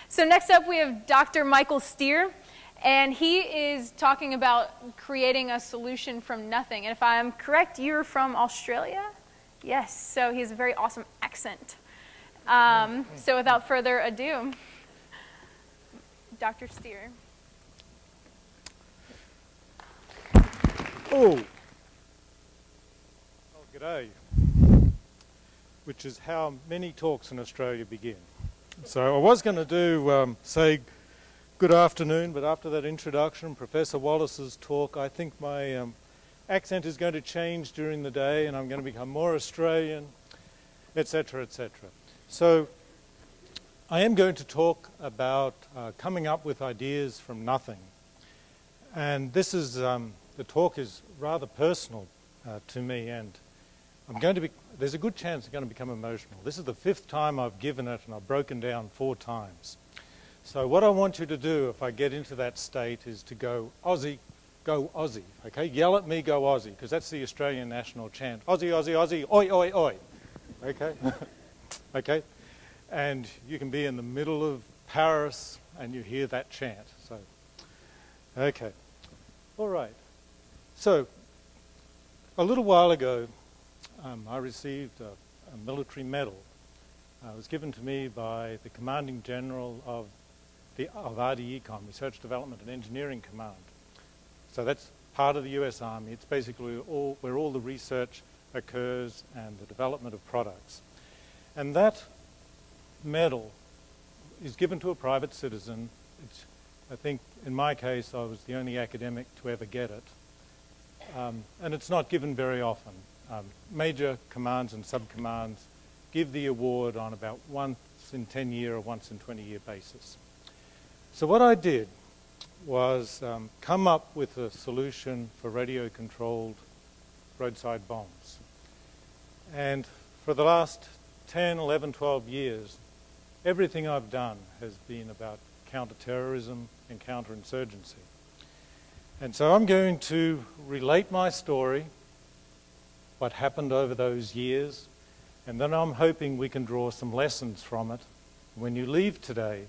So next up we have Dr. Michael Steer, and he is talking about creating a solution from nothing. And if I'm correct, you're from Australia? Yes, so he has a very awesome accent. So without further ado, Dr. Steer. Oh, g'day, which is how many talks in Australia begin. So I was going to do, say, good afternoon, but after that introduction, Professor Wallace's talk, I think my accent is going to change during the day and I'm going to become more Australian, etc., etc. So I am going to talk about coming up with ideas from nothing. And this is, the talk is rather personal to me, and I'm going to be, there's a good chance I'm going to become emotional. This is the 5th time I've given it and I've broken down 4 times. So what I want you to do if I get into that state is to go Aussie, okay? Yell at me, go Aussie, because that's the Australian national chant. Aussie, Aussie, Aussie, oi, oi, oi. Okay? Okay? And you can be in the middle of Paris and you hear that chant. So, okay. All right. So, a little while ago, I received a military medal. It was given to me by the Commanding General of RDECOM, Research, Development and Engineering Command. So that's part of the US Army. It's basically where all the research occurs and the development of products. And that medal is given to a private citizen. I think in my case I was the only academic to ever get it. And it's not given very often. Major commands and subcommands give the award on about once in 10-year or once in 20-year basis. So what I did was come up with a solution for radio-controlled roadside bombs. And for the last 10, 11, 12 years, everything I've done has been about counter-terrorism and counterinsurgency. And so I'm going to relate my story, what happened over those years, and then I'm hoping we can draw some lessons from it. When you leave today,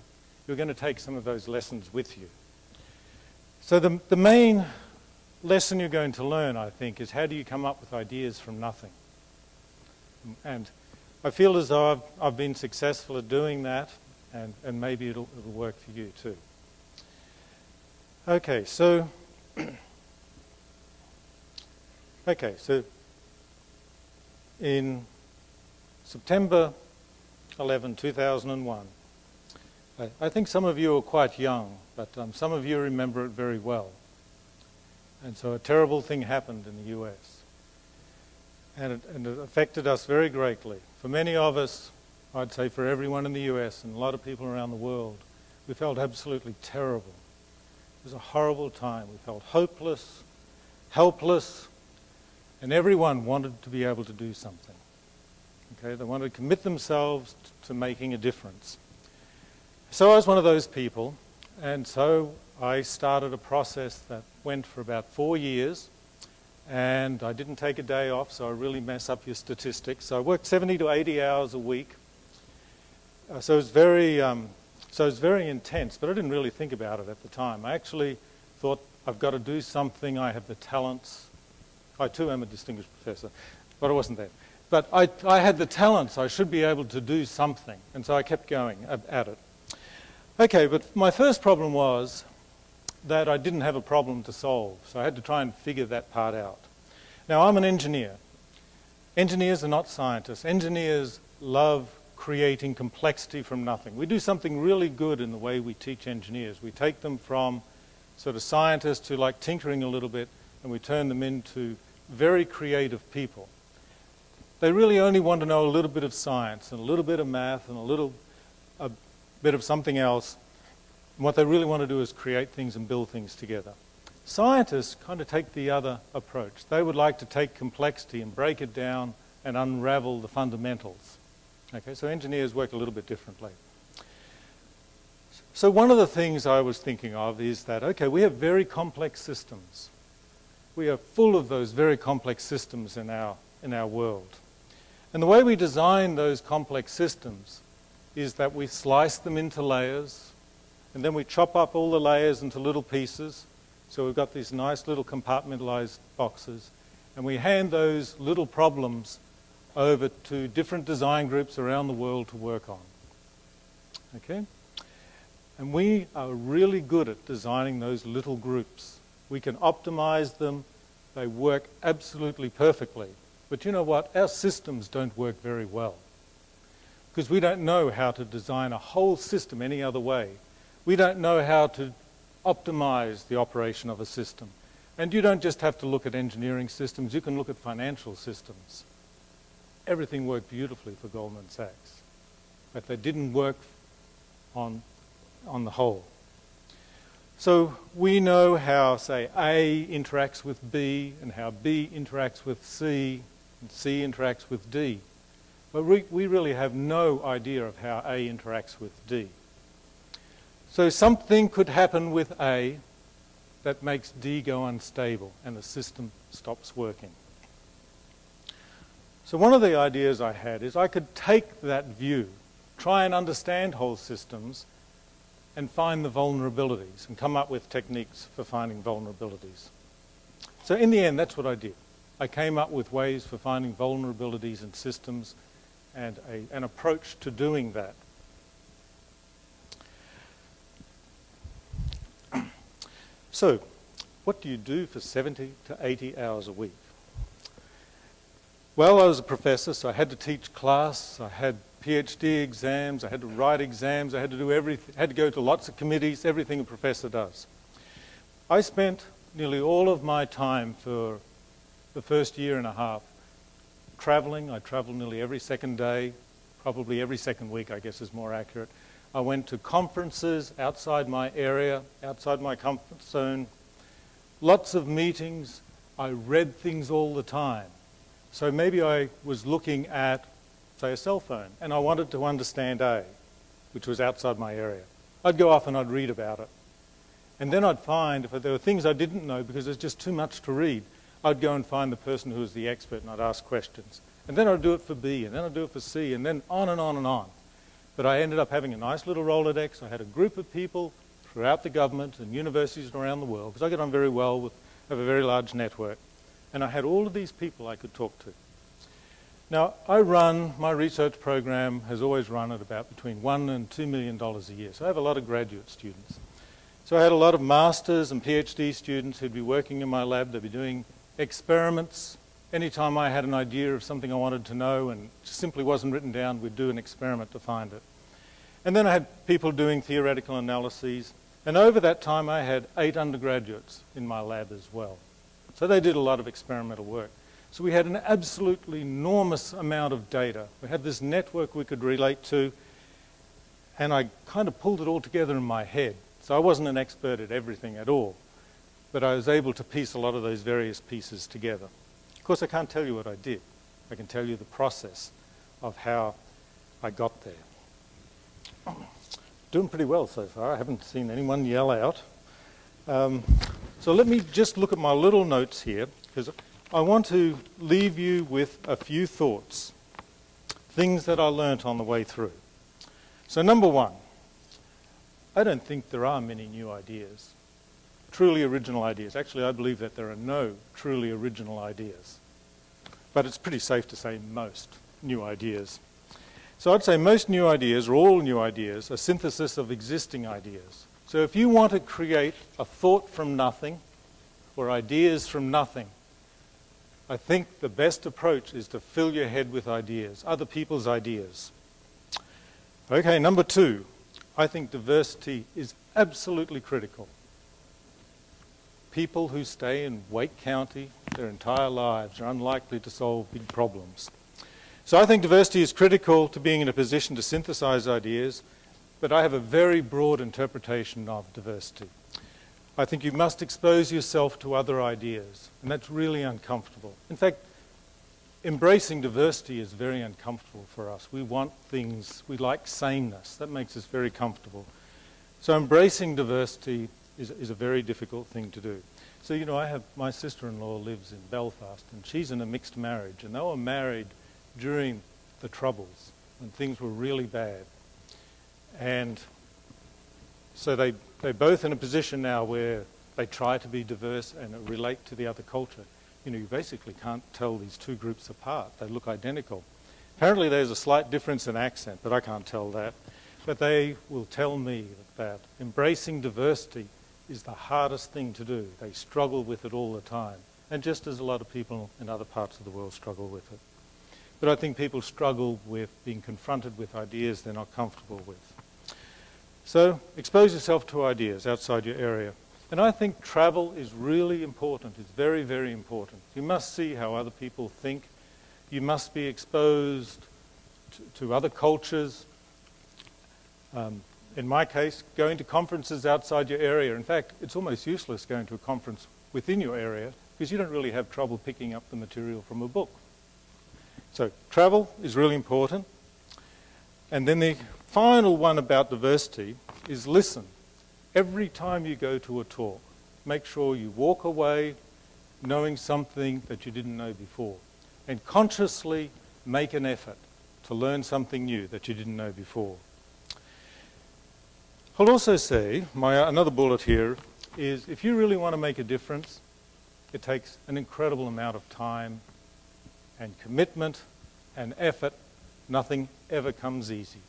you're going to take some of those lessons with you. So the main lesson you're going to learn, I think, is how do you come up with ideas from nothing? And I feel as though I've been successful at doing that, and maybe it'll work for you too. Okay, so in September 11, 2001, I think some of you are quite young, but some of you remember it very well. And so a terrible thing happened in the US. And it affected us very greatly. For many of us, I'd say for everyone in the US and a lot of people around the world, we felt absolutely terrible. It was a horrible time. We felt hopeless, helpless, and everyone wanted to be able to do something. Okay, they wanted to commit themselves to making a difference. So I was one of those people, and so I started a process that went for about 4 years, and I didn't take a day off, so I really mess up your statistics. So I worked 70 to 80 hours a week. So it was very intense, but I didn't really think about it at the time. I actually thought, I've got to do something. I have the talents. I too am a distinguished professor, but I wasn't there. But I had the talents. I should be able to do something, and so I kept going at it. Okay, but my first problem was that I didn't have a problem to solve, so I had to try and figure that part out. Now, I'm an engineer. Engineers are not scientists. Engineers love creating complexity from nothing. We do something really good in the way we teach engineers. We take them from sort of scientists to like tinkering a little bit, and we turn them into very creative people. They really only want to know a little bit of science and a little bit of math and a bit of something else. And what they really want to do is create things and build things together. Scientists kind of take the other approach. They would like to take complexity and break it down and unravel the fundamentals. Okay, so engineers work a little bit differently. So one of the things I was thinking of is that, okay, we have very complex systems. We are full of those very complex systems in our world. And the way we design those complex systems is that we slice them into layers, and then we chop up all the layers into little pieces. So we've got these nice little compartmentalized boxes, and we hand those little problems over to different design groups around the world to work on. Okay? And we are really good at designing those little groups. We can optimize them. They work absolutely perfectly. But you know what? Our systems don't work very well, because we don't know how to design a whole system any other way. We don't know how to optimize the operation of a system. And you don't just have to look at engineering systems, you can look at financial systems. Everything worked beautifully for Goldman Sachs, but they didn't work on the whole. So we know how, say, A interacts with B, and how B interacts with C, and C interacts with D. But we really have no idea of how A interacts with D. So something could happen with A that makes D go unstable, and the system stops working. So one of the ideas I had is I could take that view, try and understand whole systems, and find the vulnerabilities, and come up with techniques for finding vulnerabilities. So in the end, that's what I did. I came up with ways for finding vulnerabilities in systems and an approach to doing that. So, what do you do for 70 to 80 hours a week? Well, I was a professor, so I had to teach class, I had PhD exams, I had to write exams, I had to do everything, I had to go to lots of committees, everything a professor does. I spent nearly all of my time for the first year and a half traveling. I traveled nearly every second day, probably every second week, I guess is more accurate. I went to conferences outside my area, outside my comfort zone, lots of meetings. I read things all the time. So maybe I was looking at, say, a cell phone, and I wanted to understand A, which was outside my area. I'd go off and I'd read about it. And then I'd find, if there were things I didn't know because there's just too much to read, I'd go and find the person who was the expert and I'd ask questions. And then I'd do it for B, and then I'd do it for C, and then on and on and on. But I ended up having a nice little Rolodex. I had a group of people throughout the government and universities around the world, because I get on very well with, have a very large network. And I had all of these people I could talk to. Now, my research program has always run at about between $1 and $2 million a year. So I have a lot of graduate students. So I had a lot of masters and PhD students who'd be working in my lab. They'd be doing experiments. Anytime I had an idea of something I wanted to know and it simply wasn't written down, we'd do an experiment to find it. And then I had people doing theoretical analyses. And over that time, I had 8 undergraduates in my lab as well. So they did a lot of experimental work. So we had an absolutely enormous amount of data. We had this network we could relate to, and I kind of pulled it all together in my head. So I wasn't an expert at everything at all, but I was able to piece a lot of those various pieces together. Of course, I can't tell you what I did. I can tell you the process of how I got there. Doing pretty well so far. I haven't seen anyone yell out. So let me just look at my little notes here, because I want to leave you with a few thoughts, things that I learnt on the way through. So number one, I don't think there are many new ideas, truly original ideas. Actually, I believe that there are no truly original ideas. But it's pretty safe to say most new ideas. So I'd say most new ideas, or all new ideas, are synthesis of existing ideas. So if you want to create a thought from nothing, or ideas from nothing, I think the best approach is to fill your head with ideas, other people's ideas. Okay, number two, I think diversity is absolutely critical. People who stay in Wake County their entire lives are unlikely to solve big problems. So I think diversity is critical to being in a position to synthesize ideas, but I have a very broad interpretation of diversity. I think you must expose yourself to other ideas, and that's really uncomfortable. In fact, embracing diversity is very uncomfortable for us. We want things, we like sameness. That makes us very comfortable. So embracing diversity is a very difficult thing to do. So, you know, I have, my sister-in-law lives in Belfast, and she's in a mixed marriage, and they were married during the Troubles, when things were really bad. And so they're both in a position now where they try to be diverse and relate to the other culture. You know, you basically can't tell these two groups apart. They look identical. Apparently there's a slight difference in accent, but I can't tell that. But they will tell me that embracing diversity is the hardest thing to do. They struggle with it all the time. And just as a lot of people in other parts of the world struggle with it. But I think people struggle with being confronted with ideas they're not comfortable with. So expose yourself to ideas outside your area. And I think travel is really important. It's very, very important. You must see how other people think. You must be exposed to other cultures. In my case, going to conferences outside your area. In fact, it's almost useless going to a conference within your area because you don't really have trouble picking up the material from a book. So travel is really important. And then the final one about diversity is listen. Every time you go to a talk, make sure you walk away knowing something that you didn't know before. And consciously make an effort to learn something new that you didn't know before. I'll also say, another bullet here is if you really want to make a difference, it takes an incredible amount of time and commitment and effort. Nothing ever comes easy.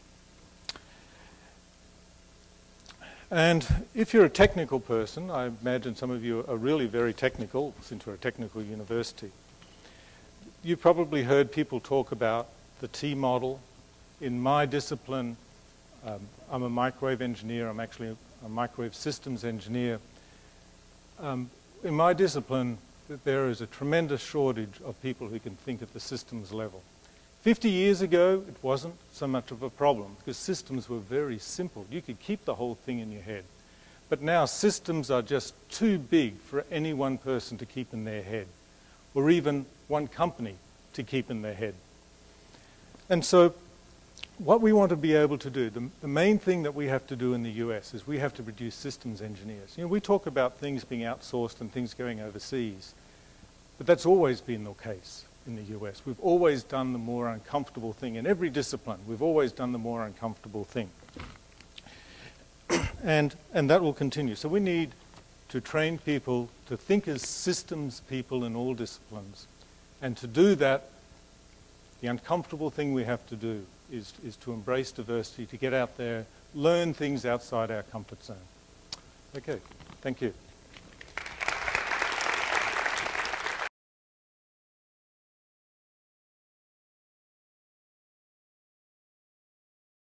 And if you're a technical person, I imagine some of you are really very technical since we're a technical university. You've probably heard people talk about the T model. In my discipline, I'm a microwave engineer. I'm actually a microwave systems engineer. In my discipline, there is a tremendous shortage of people who can think at the systems level. 50 years ago, it wasn't so much of a problem because systems were very simple. You could keep the whole thing in your head. But now systems are just too big for any one person to keep in their head, or even one company to keep in their head. And so what we want to be able to do, the main thing that we have to do in the US is we have to produce systems engineers. You know, we talk about things being outsourced and things going overseas, but that's always been the case in the US. We've always done the more uncomfortable thing. In every discipline, we've always done the more uncomfortable thing. and that will continue. So we need to train people to think as systems people in all disciplines. And to do that, the uncomfortable thing we have to do is to embrace diversity, to get out there, learn things outside our comfort zone. Okay, thank you.